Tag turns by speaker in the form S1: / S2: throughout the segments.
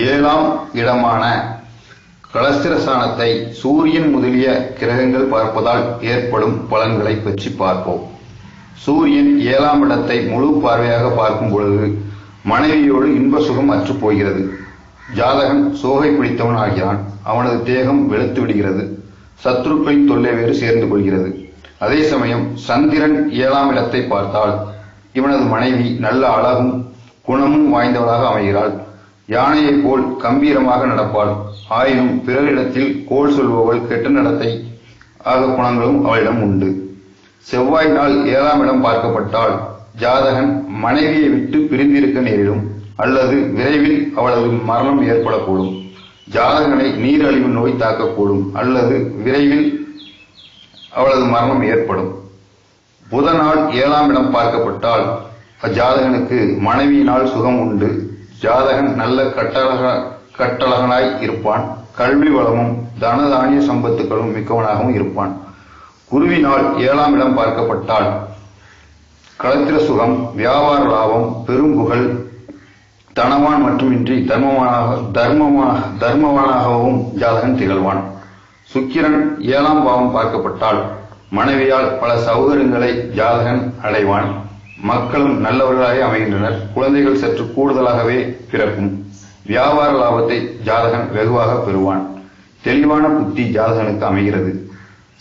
S1: ஏழாம் இடமான களத்திரஸ்தானத்தை சூரியன் முதலிய கிரகங்கள் பார்ப்பதால் ஏற்படும் பலன்களை பற்றி பார்ப்போம். சூரியன் ஏழாம் இடத்தை முழு பார்வையாக பார்க்கும் பொழுது மனைவியோடு இன்ப சுகம் அற்று போகிறது. ஜாதகன் சோகை பிடித்தவன் ஆகிறான். அவனது தேகம் வெளுத்து விடுகிறது. சத்துருக்களின் தொல்லை வேறு சேர்ந்து கொள்கிறது. அதே சமயம் சந்திரன் ஏழாம் இடத்தை பார்த்தால் இவனது மனைவி நல்ல அழகும் குணமும் வாய்ந்தவளாக அமைகிறாள். யானையை போல் கம்பீரமாக நடப்பாள். ஆயினும் பிறரிடத்தில் கோல் சொல்பவள் கெட்ட நடத்தை ஆக குணங்களும் அவளிடம் உண்டு. செவ்வாய் நாள் ஏழாம் இடம் பார்க்கப்பட்டால் ஜாதகன் மனைவியை விட்டு பிரிந்திருக்க நேரிடும் அல்லது விரைவில் அவளது மரணம் ஏற்படக்கூடும். ஜாதகனை நீரழிவு நோய் தாக்கக்கூடும் அல்லது விரைவில் அவளது மரணம் ஏற்படும். புதனால் ஏழாம் இடம் பார்க்கப்பட்டால் அஜாதகனுக்கு மனைவியினால் சுகம் உண்டு. ஜாதகன் நல்ல கட்டழகனாய் இருப்பான். கல்வி வளமும் தனதானிய சம்பத்துக்களும் மிக்கவனாகவும் இருப்பான். குருவினால் ஏழாம் இடம் பார்க்கப்பட்டால் களத்திர சுகம், வியாபார லாபம், பெரும்புகழ், தனவான் மட்டுமின்றி தர்மவானாகவும் ஜாதகன் திகழ்வான். சுக்கிரன் ஏழாம் பாவம் பார்க்கப்பட்டால் மனைவியால் பல சௌகரியங்களை ஜாதகன் அடைவான். மக்களும் நல்லவர்களாக அமைகின்றனர். குழந்தைகள் சற்று கூடுதலாகவே பிறக்கும். வியாபார லாபத்தை ஜாதகன் வெகுவாக பெறுவான். தெளிவான புத்தி ஜாதகனுக்கு அமைகிறது.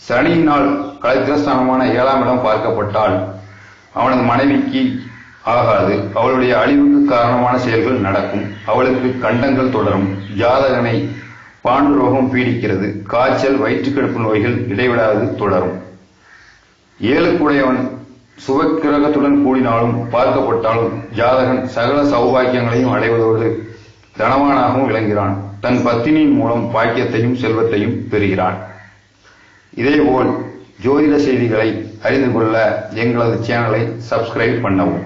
S1: சனியினால் களத்திரஸ்தானமான ஏழாம் இடம் பார்க்கப்பட்டால் அவனது மனைவிக்கு ஆகாது. அவளுடைய அழிவுக்கு காரணமான செயல்கள் நடக்கும். அவளுக்கு கண்டங்கள் தொடரும். ஜாதகனை பாண்டுரோகம் பீடிக்கிறது. காய்ச்சல், வயிற்றுக்கடுப்பு நோய்கள் இடைவிடாது தொடரும். ஏழுக்குடையவன் சுபக்கிரகத்துடன் கூடினாலும் பார்க்கப்பட்டாலும் ஜாதகன் சகல சௌபாக்கியங்களையும் அடைவதோடு தனவானாகவும் விளங்குகிறான். தன் பத்தினியின் மூலம் பாக்கியத்தையும் செல்வத்தையும் பெறுகிறான். இதேபோல் ஜோதிட செய்திகளை அறிந்து கொள்ள எங்களது சேனலை சப்ஸ்கிரைப் பண்ணவும்.